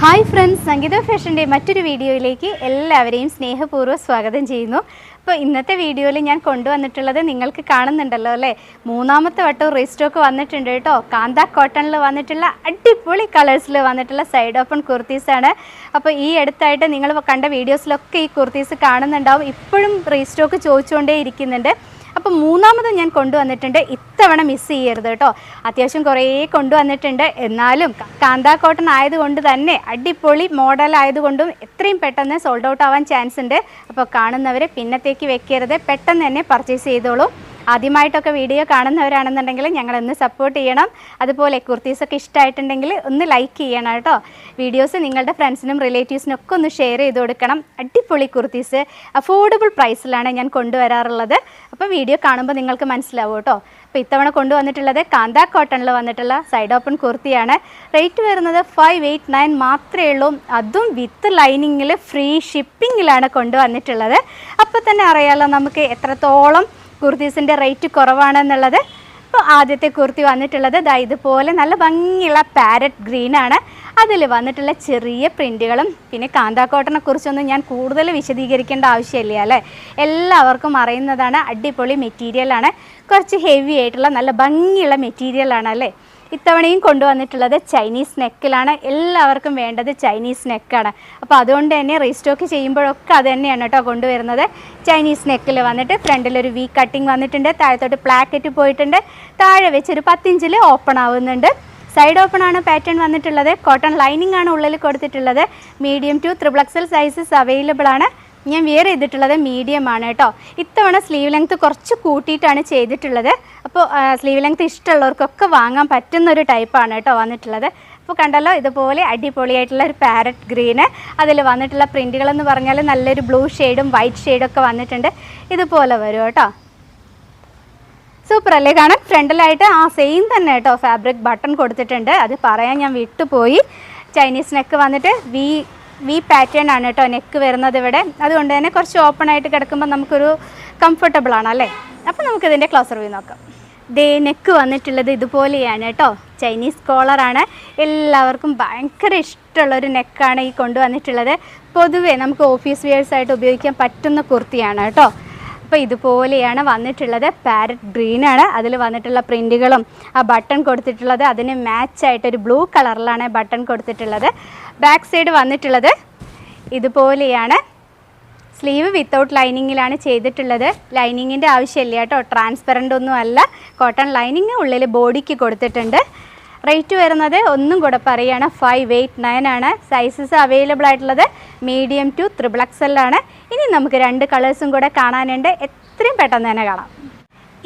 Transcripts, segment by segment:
Hi friends, സംഗീത ഫാഷൻ്റെ മറ്റൊരു വീഡിയോയിലേക്ക് എല്ലാവരെയും സ്നേഹപൂർവ്വം സ്വാഗതം ചെയ്യുന്നു. അപ്പോൾ ഇന്നത്തെ വീഡിയോയിൽ ഞാൻ കൊണ്ടുവന്നിട്ടുള്ളത് നിങ്ങൾക്ക് കാണുന്നുണ്ടല്ലോ അല്ലേ, മൂന്നാമത്തെ വട്ടം റീസ്റ്റോക്ക് വന്നിട്ടുണ്ട് കേട്ടോ. കാന്ത കോട്ടണിൽ വന്നിട്ടുള്ള അടിപൊളി കളേഴ്സിൽ വന്നിട്ടുള്ള സൈഡ് ഓപ്പൺ കുർത്തീസാണ്. അപ്പോൾ ഈ അടുത്തായിട്ട് നിങ്ങൾ കണ്ട വീഡിയോസിലൊക്കെ ഈ കുർത്തീസ് കാണുന്നുണ്ടാവും. ഇപ്പോഴും റീസ്റ്റോക്ക് ചോദിച്ചുകൊണ്ടേ ഇരിക്കുന്നുണ്ട്. അപ്പോൾ മൂന്നാമത് ഞാൻ കൊണ്ടുവന്നിട്ടുണ്ട്. ഇത്തവണ മിസ് ചെയ്യരുത് കേട്ടോ. അത്യാവശ്യം കുറേ കൊണ്ടുവന്നിട്ടുണ്ട്. എന്നാലും കാന്ത കോട്ടൺ ആയതുകൊണ്ട് തന്നെ അടിപൊളി മോഡൽ ആയതുകൊണ്ടും എത്രയും പെട്ടെന്ന് സോൾഡ് ഔട്ട് ആവാൻ ചാൻസ് ഉണ്ട്. അപ്പോൾ കാണുന്നവർ പിന്നത്തേക്ക് വെക്കരുത്, പെട്ടെന്ന് തന്നെ പർച്ചേസ് ചെയ്തോളൂ. ആദ്യമായിട്ടൊക്കെ വീഡിയോ കാണുന്നവരാണെന്നുണ്ടെങ്കിൽ ഞങ്ങളൊന്ന് സപ്പോർട്ട് ചെയ്യണം. അതുപോലെ കുർത്തീസൊക്കെ ഇഷ്ടമായിട്ടുണ്ടെങ്കിൽ ഒന്ന് ലൈക്ക് ചെയ്യണം കേട്ടോ. വീഡിയോസ് നിങ്ങളുടെ ഫ്രണ്ട്സിനും റിലേറ്റീവ്സിനും ഒക്കെ ഒന്ന് ഷെയർ ചെയ്ത് കൊടുക്കണം. അടിപൊളി കുർത്തീസ് അഫോർഡബിൾ പ്രൈസിലാണ് ഞാൻ കൊണ്ടുവരാറുള്ളത്. അപ്പോൾ വീഡിയോ കാണുമ്പോൾ നിങ്ങൾക്ക് മനസ്സിലാവും കേട്ടോ. അപ്പോൾ ഇത്തവണ കൊണ്ടുവന്നിട്ടുള്ളത് കാന്ത കോട്ടണിൽ വന്നിട്ടുള്ള സൈഡ് ഓപ്പൺ കുർത്തിയാണ്. റേറ്റ് വരുന്നത് 589 മാത്രമേ ഉള്ളൂ. അതും വിത്ത് ലൈനിങ്ങിൽ ഫ്രീ ഷിപ്പിങ്ങിലാണ് കൊണ്ടുവന്നിട്ടുള്ളത്. അപ്പോൾ തന്നെ അറിയാമല്ലോ നമുക്ക് എത്രത്തോളം കുർത്തീസിൻ്റെ റേറ്റ് കുറവാണെന്നുള്ളത്. അപ്പോൾ ആദ്യത്തെ കുർത്തി വന്നിട്ടുള്ളത് ഇതുപോലെ നല്ല ഭംഗിയുള്ള പാരറ്റ് ഗ്രീനാണ്. അതിൽ വന്നിട്ടുള്ള ചെറിയ പ്രിൻറ്റുകളും പിന്നെ കാന്ത കോട്ടനെ കുറിച്ചൊന്നും ഞാൻ കൂടുതൽ വിശദീകരിക്കേണ്ട ആവശ്യമില്ല അല്ലേ, എല്ലാവർക്കും അറിയുന്നതാണ്. അടിപൊളി മെറ്റീരിയലാണ്, കുറച്ച് ഹെവി ആയിട്ടുള്ള നല്ല ഭംഗിയുള്ള മെറ്റീരിയലാണ് അല്ലേ. ഇത്തവണയും കൊണ്ടുവന്നിട്ടുള്ളത് ചൈനീസ് നെക്കിലാണ്. എല്ലാവർക്കും വേണ്ടത് ചൈനീസ് നെക്കാണ്. അപ്പോൾ അതുകൊണ്ട് തന്നെ റീസ്റ്റോക്ക് ചെയ്യുമ്പോഴൊക്കെ അത് തന്നെയാണ് കേട്ടോ കൊണ്ടുവരുന്നത്. ചൈനീസ് നെക്കിൽ വന്നിട്ട് ഫ്രണ്ടിലൊരു വി കട്ടിങ് വന്നിട്ടുണ്ട്, താഴത്തോട്ട് പ്ലാക്കറ്റ് പോയിട്ടുണ്ട്, താഴെ വെച്ചൊരു 10 ഇഞ്ചിൽ ഓപ്പൺ ആവുന്നുണ്ട്. സൈഡ് ഓപ്പൺ ആണ് പാറ്റേൺ വന്നിട്ടുള്ളത്. കോട്ടൺ ലൈനിങ് ആണ് ഉള്ളിൽ കൊടുത്തിട്ടുള്ളത്. Medium to XXL sizes available ആണ്. ഞാൻ വെയർ ചെയ്തിട്ടുള്ളത് മീഡിയം ആണ് കേട്ടോ. ഇത്തവണ സ്ലീവ് ലെങ്ത്ത് കുറച്ച് കൂട്ടിയിട്ടാണ് ചെയ്തിട്ടുള്ളത്. അപ്പോൾ സ്ലീവ് ലെങ്ത്ത് ഇഷ്ടമുള്ളവർക്കൊക്കെ വാങ്ങാൻ പറ്റുന്നൊരു ടൈപ്പാണ് കേട്ടോ വന്നിട്ടുള്ളത്. അപ്പോൾ കണ്ടല്ലോ, ഇതുപോലെ അടിപൊളിയായിട്ടുള്ള ഒരു പാരറ്റ് ഗ്രീന്. അതിൽ വന്നിട്ടുള്ള പ്രിൻറ്റുകളെന്ന് പറഞ്ഞാൽ നല്ലൊരു ബ്ലൂ ഷെയ്ഡും വൈറ്റ് ഷെയ്ഡൊക്കെ വന്നിട്ടുണ്ട്. ഇതുപോലെ വരും കേട്ടോ. സൂപ്പർ അല്ലേ കാണാൻ. ഫ്രണ്ടിലായിട്ട് സെയിം തന്നെ കേട്ടോ ഫാബ്രിക് ബട്ടൺ കൊടുത്തിട്ടുണ്ട്. അത് പറയാൻ ഞാൻ വിട്ടുപോയി. ചൈനീസ് നെക്ക് വന്നിട്ട് വി പാറ്റേൺ ആണ് കേട്ടോ നെക്ക് വരുന്നത് ഇവിടെ. അതുകൊണ്ട് തന്നെ കുറച്ച് ഓപ്പൺ ആയിട്ട് കിടക്കുമ്പോൾ നമുക്കൊരു കംഫർട്ടബിൾ ആണ് അല്ലേ. അപ്പോൾ നമുക്കിതിൻ്റെ ക്ലോസർ വ്യൂ നോക്കാം. നെക്ക് വന്നിട്ടുള്ളത് ഇതുപോലെയാണ് കേട്ടോ. ചൈനീസ് കോളറാണ്. എല്ലാവർക്കും ഭയങ്കര ഇഷ്ടമുള്ളൊരു നെക്കാണ് ഈ കൊണ്ടുവന്നിട്ടുള്ളത്. പൊതുവേ നമുക്ക് ഓഫീസ് വെയേഴ്സായിട്ട് ഉപയോഗിക്കാൻ പറ്റുന്ന കുർത്തിയാണ് കേട്ടോ. അപ്പോൾ ഇതുപോലെയാണ് വന്നിട്ടുള്ളത്. പാരറ്റ് ഗ്രീനാണ്. അതിൽ വന്നിട്ടുള്ള പ്രിൻറ്റുകളും ആ ബട്ടൺ കൊടുത്തിട്ടുള്ളത് അതിന് മാച്ചായിട്ടൊരു ബ്ലൂ കളറിലാണ് ബട്ടൺ കൊടുത്തിട്ടുള്ളത്. ബാക്ക് സൈഡ് വന്നിട്ടുള്ളത് ഇതുപോലെയാണ്. സ്ലീവ് വിത്തൗട്ട് ലൈനിങ്ങിലാണ് ചെയ്തിട്ടുള്ളത്. ലൈനിങ്ങിൻ്റെ ആവശ്യമില്ല കേട്ടോ, ട്രാൻസ്പെറൻ്റ് ഒന്നും അല്ല. കോട്ടൺ ലൈനിങ് ഉള്ളിൽ ബോഡിക്ക് കൊടുത്തിട്ടുണ്ട്. റേറ്റ് വരുന്നത് ഒന്നും കൂടെ പറയുകയാണ് 589 ആണ്. സൈസസ് അവൈലബിൾ ആയിട്ടുള്ളത് മീഡിയം ടു XXL ആണ്. ഇനി നമുക്ക് 2 കളേഴ്സും കൂടെ കാണാനുണ്ട്. എത്രയും പെട്ടെന്ന് തന്നെ കാണാം.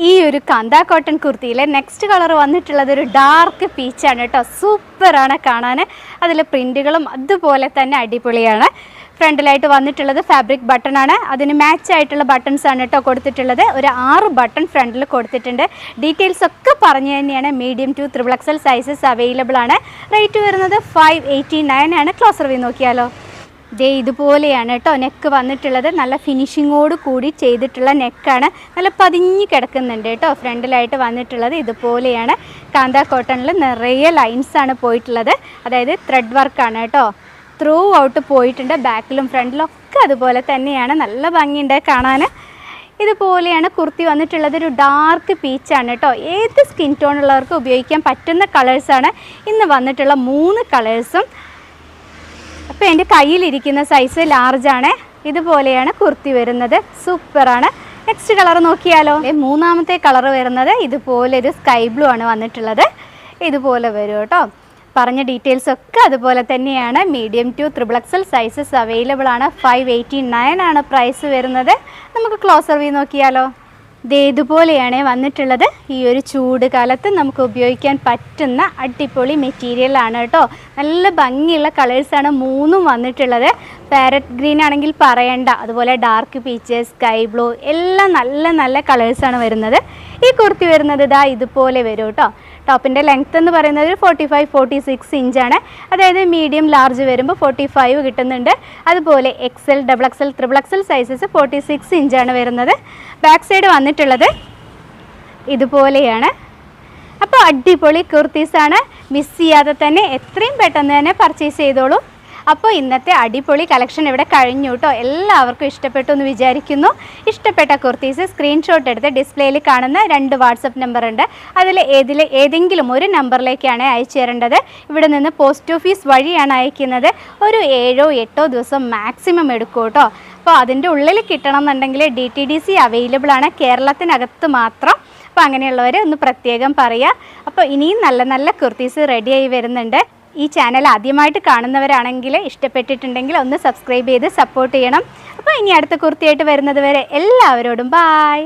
ഈ ഒരു കാന്ത കോട്ടൺ കുർത്തിയിലെ നെക്സ്റ്റ് കളർ വന്നിട്ടുള്ളത് ഒരു ഡാർക്ക് പീച്ചാണ് കേട്ടോ. സൂപ്പറാണ് കാണാൻ. അതിൽ പ്രിൻറ്റുകളും അതുപോലെ തന്നെ അടിപൊളിയാണ്. ഫ്രണ്ടിലായിട്ട് വന്നിട്ടുള്ളത് ഫാബ്രിക് ബട്ടൺ ആണ്. അതിന് മാച്ച് ആയിട്ടുള്ള ബട്ടൺസ് ആണ് കേട്ടോ കൊടുത്തിട്ടുള്ളത്. ഒരു 6 ബട്ടൺ ഫ്രണ്ടിൽ കൊടുത്തിട്ടുണ്ട്. ഡീറ്റെയിൽസ് ഒക്കെ പറഞ്ഞു തന്നെയാണ്. Medium to XXL sizes available ആണ്. റേറ്റ് വരുന്നത് 589 ആണ്. ക്ലോസർ വ്യൂ നോക്കിയാലോ. ഇതുപോലെയാണ് കേട്ടോ നെക്ക് വന്നിട്ടുള്ളത്. നല്ല ഫിനിഷിങ്ങോട് കൂടി ചെയ്തിട്ടുള്ള നെക്കാണ്. നല്ല പതിഞ്ഞ് കിടക്കുന്നുണ്ട് കേട്ടോ. ഫ്രണ്ടിലായിട്ട് വന്നിട്ടുള്ളത് ഇതുപോലെയാണ്. കാന്ത കോട്ടണിൽ നിറയെ ലൈൻസാണ് പോയിട്ടുള്ളത്. അതായത് ത്രെഡ് വർക്കാണ് കേട്ടോ. ത്രൂ ഔട്ട് പോയിട്ടുണ്ട്. ബാക്കിലും ഫ്രണ്ടിലും ഒക്കെ അതുപോലെ തന്നെയാണ്. നല്ല ഭംഗിയുണ്ട് കാണാൻ. ഇതുപോലെയാണ് കുർത്തി വന്നിട്ടുള്ളത്. ഒരു ഡാർക്ക് പീച്ചാണ് കേട്ടോ. ഏത് സ്കിൻ ടോൺ ഉള്ളവർക്ക് ഉപയോഗിക്കാൻ പറ്റുന്ന കളേഴ്സാണ് ഇന്ന് വന്നിട്ടുള്ള 3 കളേഴ്സും. അപ്പോൾ എൻ്റെ കയ്യിലിരിക്കുന്ന സൈസ് ലാർജാണ്. ഇതുപോലെയാണ് കുർത്തി വരുന്നത്. സൂപ്പറാണ്. നെക്സ്റ്റ് കളർ നോക്കിയാലോ. മൂന്നാമത്തെ കളർ വരുന്നത് ഇതുപോലൊരു സ്കൈ ബ്ലൂ ആണ് വന്നിട്ടുള്ളത്. ഇതുപോലെ വരും കേട്ടോ. പറഞ്ഞ ഡീറ്റെയിൽസ് ഒക്കെ അതുപോലെ തന്നെയാണ്. Medium to XXL sizes available ആണ്. 589 ആണ് പ്രൈസ് വരുന്നത്. നമുക്ക് ക്ലോസർ വ്യൂ നോക്കിയാലോ. ഇതുപോലെയാണ് വന്നിട്ടുള്ളത്. ഈ ഒരു ചൂട് കാലത്ത് നമുക്ക് ഉപയോഗിക്കാൻ പറ്റുന്ന അടിപൊളി മെറ്റീരിയലാണ് കേട്ടോ. നല്ല ഭംഗിയുള്ള കളേഴ്സാണ് 3ഉം വന്നിട്ടുള്ളത്. പാരറ്റ് ഗ്രീൻ ആണെങ്കിൽ പറയണ്ട, അതുപോലെ ഡാർക്ക് പീച്ച്, സ്കൈ ബ്ലൂ എല്ലാം നല്ല നല്ല കളേഴ്സാണ് വരുന്നത്. ഈ കുർത്തി വരുന്നത് ഇതുപോലെ വരും കേട്ടോ. ടോപ്പിൻ്റെ ലെങ്ത്ത് എന്ന് പറയുന്നത് 45-46 ഇഞ്ചാണ്. അതായത് മീഡിയം ലാർജ് വരുമ്പോൾ 45 കിട്ടുന്നുണ്ട്. അതുപോലെ XL, XXL, XXL സൈസസ് 46 ഇഞ്ചാണ് വരുന്നത്. ബാക്ക് സൈഡ് വന്നിട്ടുള്ളത് ഇതുപോലെയാണ്. അപ്പോൾ അടിപൊളി കുർത്തീസാണ്. മിസ് ചെയ്യാതെ തന്നെ എത്രയും പെട്ടെന്ന് തന്നെ പർച്ചേസ് ചെയ്തോളൂ. അപ്പോൾ ഇന്നത്തെ അടിപൊളി കളക്ഷൻ ഇവിടെ കഴിഞ്ഞു കേട്ടോ. എല്ലാവർക്കും ഇഷ്ടപ്പെട്ടു എന്ന് വിചാരിക്കുന്നു. ഇഷ്ടപ്പെട്ട കുർത്തീസ് സ്ക്രീൻഷോട്ട് എടുത്ത് ഡിസ്പ്ലേയിൽ കാണുന്ന 2 വാട്സപ്പ് നമ്പർ ഉണ്ട്. അതിൽ ഏതെങ്കിലും ഒരു നമ്പറിലേക്കാണ് അയച്ചു തരേണ്ടത്. ഇവിടെ നിന്ന് പോസ്റ്റ് ഓഫീസ് വഴിയാണ് അയക്കുന്നത്. ഒരു 7-8 ദിവസം മാക്സിമം എടുക്കും കേട്ടോ. അപ്പോൾ അതിൻ്റെ ഉള്ളിൽ കിട്ടണം എന്നുണ്ടെങ്കിൽ DTDC അവൈലബിൾ ആണ്, കേരളത്തിനകത്ത് മാത്രം. അപ്പോൾ അങ്ങനെയുള്ളവർ ഒന്ന് പ്രത്യേകം പറയുക. അപ്പോൾ ഇനിയും നല്ല നല്ല കുർത്തീസ് റെഡിയായി വരുന്നുണ്ട്. ഈ ചാനൽ ആദ്യമായിട്ട് കാണുന്നവരാണെങ്കിൽ ഇഷ്ടപ്പെട്ടിട്ടുണ്ടെങ്കിൽ ഒന്ന് സബ്സ്ക്രൈബ് ചെയ്ത് സപ്പോർട്ട് ചെയ്യണം. അപ്പോൾ ഇനി അടുത്ത കുർത്തിയായിട്ട് വരുന്നത് വരെ എല്ലാവരോടും ബായ്.